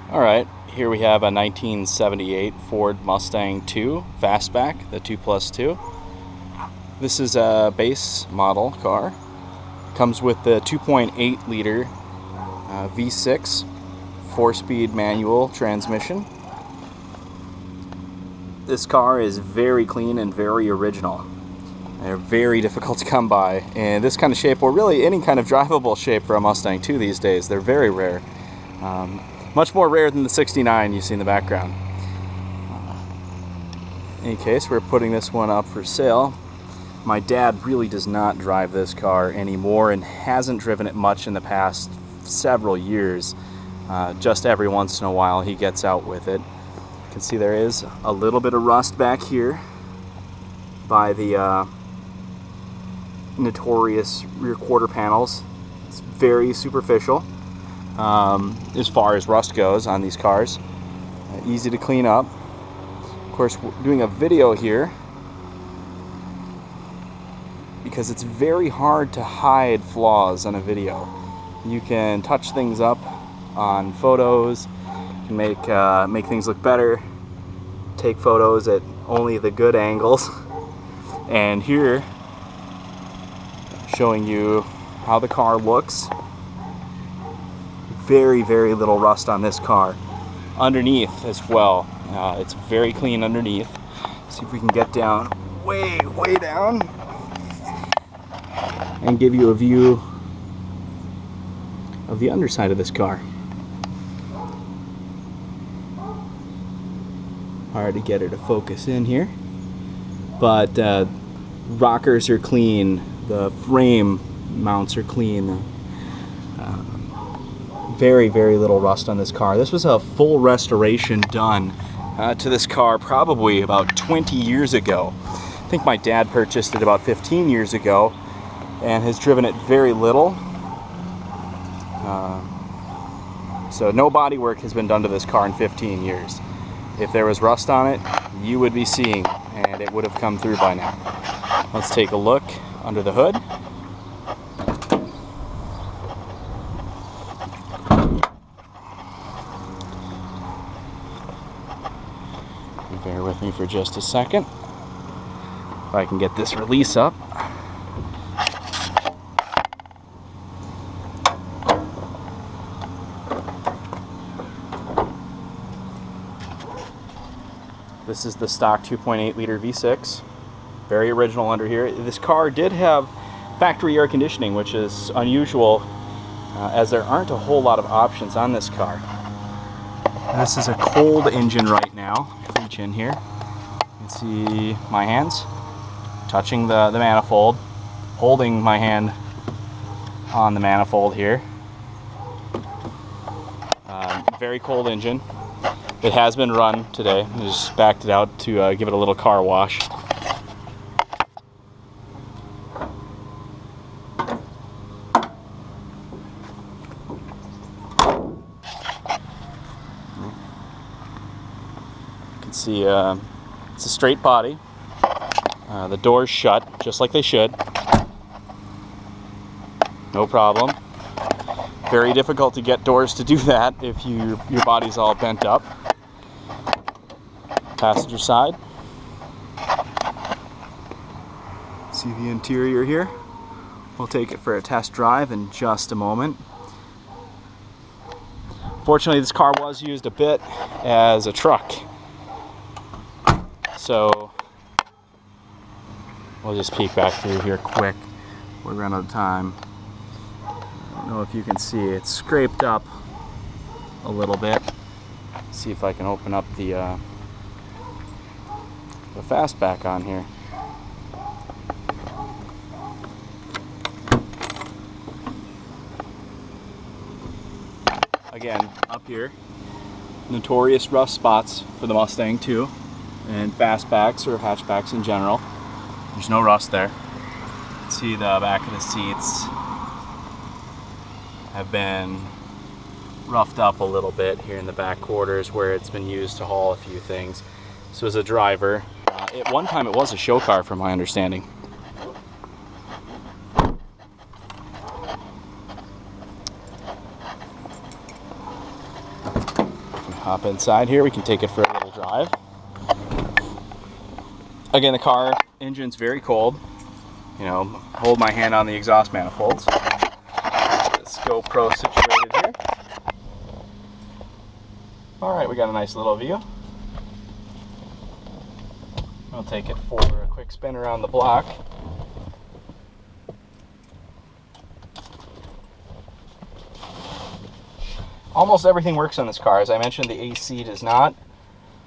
Alright, here we have a 1978 Ford Mustang II Fastback, the 2+2. This is a base model car. Comes with the 2.8 liter V6 4-speed manual transmission. This car is very clean and very original. They're very difficult to come by in this kind of shape, or really any kind of drivable shape for a Mustang II these days. They're very rare. Much more rare than the 69 you see in the background. In any case, we're putting this one up for sale. My dad really does not drive this car anymore and hasn't driven it much in the past several years. Just every once in a while he gets out with it. You can see there is a little bit of rust back here by the notorious rear quarter panels. It's very superficial as far as rust goes on these cars. Easy to clean up. Of course, we're doing a video here because it's very hard to hide flaws on a video. You can touch things up on photos, you can make things look better, take photos at only the good angles. And here, showing you how the car looks. Very, very little rust on this car. Underneath as well. It's very clean underneath. See if we can get down, way down, and give you a view of the underside of this car. Hard to get her to focus in here, but rockers are clean, the frame mounts are clean. Very, very little rust on this car. This was a full restoration done to this car probably about 20 years ago. I think my dad purchased it about 15 years ago and has driven it very little. So no body work has been done to this car in 15 years. If there was rust on it, you would be seeing, and it would have come through by now. Let's take a look under the hood. Bear with me for just a second. If I can get this release up. This is the stock 2.8 liter V6. Very original under here. This car did have factory air conditioning, which is unusual as there aren't a whole lot of options on this car. This is a cold engine right now. Reach in here. You can see my hands touching the manifold, holding my hand on the manifold here. Very cold engine. It has been run today. I just backed it out to give it a little car wash. You can see it's a straight body. The doors shut just like they should. No problem. Very difficult to get doors to do that if your body's all bent up. Passenger side. See the interior here? We'll take it for a test drive in just a moment. Fortunately, this car was used a bit as a truck. So we'll just peek back through here quick. We're running out of time. I don't know if you can see, it's scraped up a little bit. See if I can open up the Fastback on here. Again, up here, notorious rust spots for the Mustang II and Fastbacks or hatchbacks in general. There's no rust there. You can see the back of the seats have been roughed up a little bit here in the back quarters where it's been used to haul a few things. So as a driver, at one time it was a show car from my understanding. Hop inside here, we can take it for a little drive. Again, the car engine's very cold. You know, hold my hand on the exhaust manifolds. This GoPro situated here. Alright, we got a nice little view. I'll take it for a quick spin around the block. Almost everything works on this car. As I mentioned, the AC does not.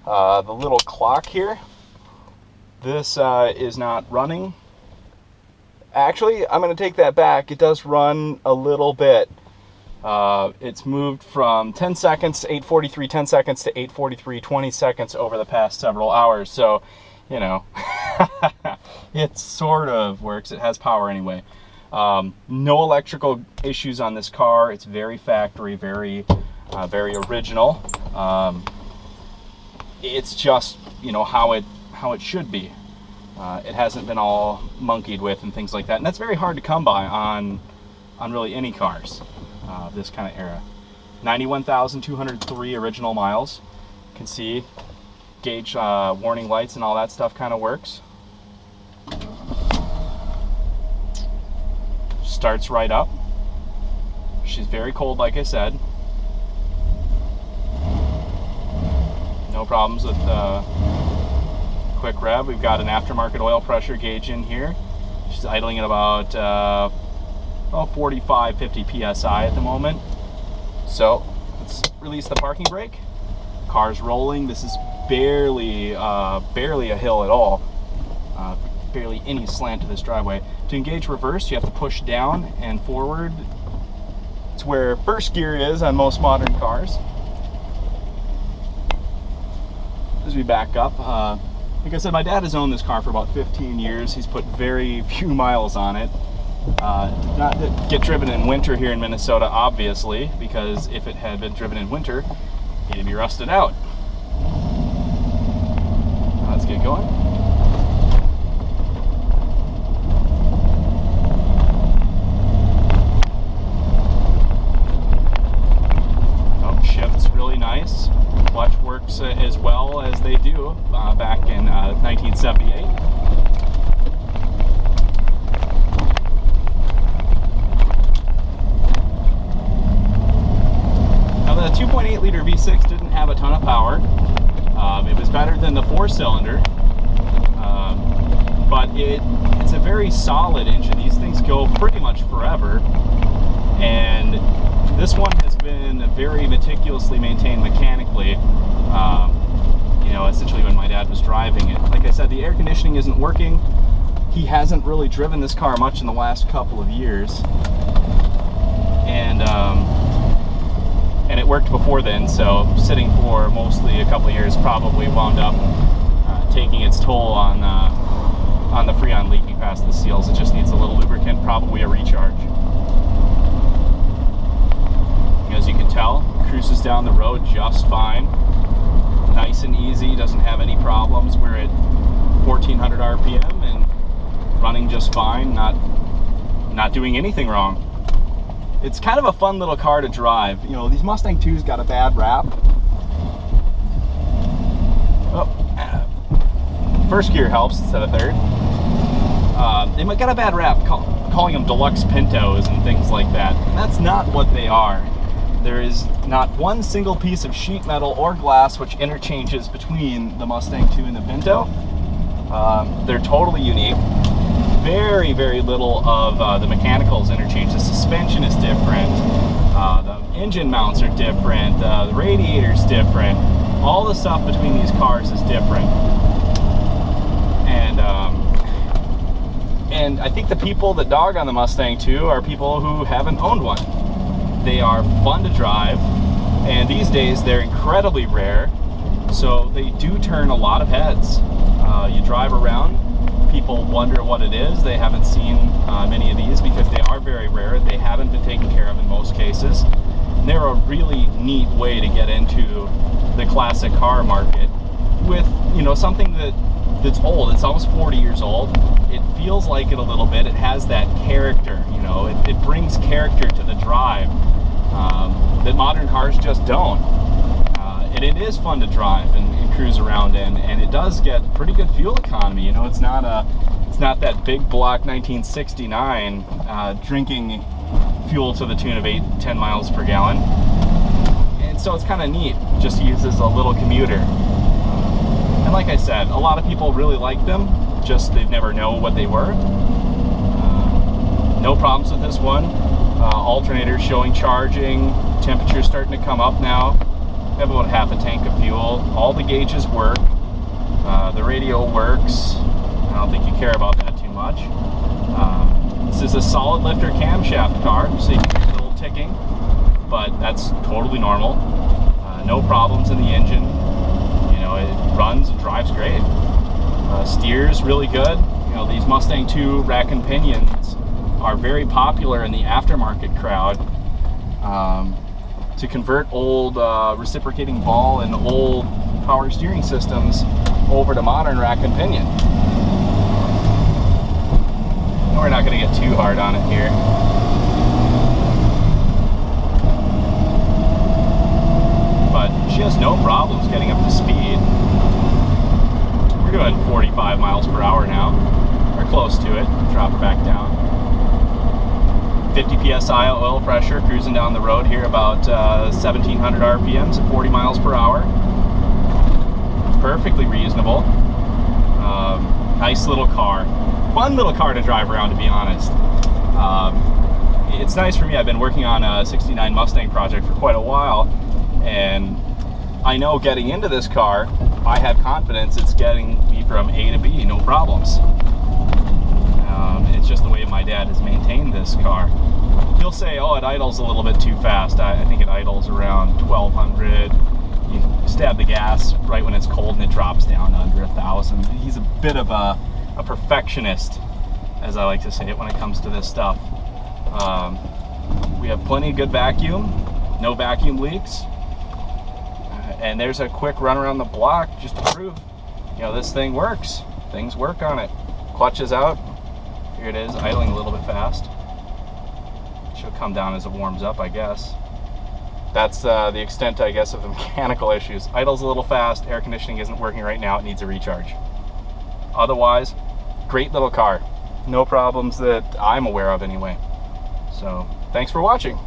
The little clock here, this is not running. Actually, I'm going to take that back. It does run a little bit. It's moved from 10 seconds to 8:43, 10 seconds to 8:43, 20 seconds over the past several hours. So, you know, it sort of works. It has power anyway. No electrical issues on this car. It's very factory, very original. It's just, you know, how it should be. It hasn't been all monkeyed with and things like that, and that's very hard to come by on really any cars this kind of era. 91,203 original miles. You can see gauge warning lights and all that stuff kind of works. Starts right up. She's very cold, like I said. No problems with quick rev. We've got an aftermarket oil pressure gauge in here. She's idling at about 45, 50 psi at the moment. So let's release the parking brake. Car's rolling. This is barely a hill at all. Barely any slant to this driveway. To engage reverse, you have to push down and forward. It's where first gear is on most modern cars. As we back up, like I said, my dad has owned this car for about 15 years. He's put very few miles on it. Did not get driven in winter here in Minnesota, obviously, because if it had been driven in winter, it'd be rusted out. Let's get going. Nice. Clutch works as well as they do back in 1978. Now the 2.8 liter V6 didn't have a ton of power. It was better than the 4-cylinder, but it's a very solid engine. These things go pretty much forever, and this one has been very meticulously maintained mechanically, you know, essentially when my dad was driving it. Like I said, the air conditioning isn't working. He hasn't really driven this car much in the last couple of years. And it worked before then, so sitting for mostly a couple of years probably wound up taking its toll on the Freon leaking past the seals. It just needs a little lubricant, probably a recharge. As you can tell, cruises down the road just fine. Nice and easy, doesn't have any problems. We're at 1400 RPM and running just fine, not doing anything wrong. It's kind of a fun little car to drive. You know, these Mustang IIs got a bad rap. Oh, first gear helps instead of third. They might got a bad rap calling them deluxe Pintos and things like that. And that's not what they are. There is not one single piece of sheet metal or glass which interchanges between the Mustang II and the Pinto. They're totally unique. Very, very little of the mechanicals interchange. The suspension is different. The engine mounts are different. The radiator's different. All the stuff between these cars is different. And I think the people that dog on the Mustang II are people who haven't owned one. They are fun to drive, and these days they're incredibly rare, so they do turn a lot of heads. You drive around, people wonder what it is. They haven't seen many of these because they are very rare. They haven't been taken care of in most cases. And they're a really neat way to get into the classic car market with, you know, something that's old. It's almost 40 years old. It feels like it a little bit. It has that character, you know, it brings character to the drive that modern cars just don't. And it is fun to drive and cruise around in, and it does get pretty good fuel economy. You know, it's not that big block 1969 drinking fuel to the tune of 8-10 miles per gallon. And so it's kind of neat, just uses a little commuter. And like I said, a lot of people really like them, just they've never known what they were. No problems with this one. Alternator showing charging, temperature's starting to come up now. I have about half a tank of fuel. All the gauges work. The radio works. I don't think you care about that too much. This is a solid lifter camshaft car, so you can hear a little ticking, but that's totally normal. No problems in the engine. You know, it runs and drives great. Steers really good. You know, these Mustang II rack and pinions are very popular in the aftermarket crowd. To convert old reciprocating ball and old power steering systems over to modern rack and pinion. And we're not going to get too hard on it here. But she has no problems getting up to speed. We're doing 45 miles per hour now. We're close to it. Drop her back down. 50 psi oil pressure, cruising down the road here about 1700 RPMs at 40 miles per hour. Perfectly reasonable. Nice little car. Fun little car to drive around, to be honest. It's nice for me. I've been working on a 69 Mustang project for quite a while, and I know getting into this car, I have confidence it's getting me from A to B, no problems. It's just the way my dad has maintained this car. He'll say, oh, it idles a little bit too fast. I think it idles around 1200. You stab the gas right when it's cold and it drops down to under 1000. He's a bit of a perfectionist, as I like to say it, when it comes to this stuff. We have plenty of good vacuum, no vacuum leaks. And there's a quick run around the block just to prove, you know, this thing works. Things work on it. Clutch is out. Here it is, idling a little bit fast. She'll come down as it warms up, I guess. That's the extent, I guess, of the mechanical issues. Idles a little fast, air conditioning isn't working right now, it needs a recharge. Otherwise, great little car. No problems that I'm aware of anyway. So, thanks for watching.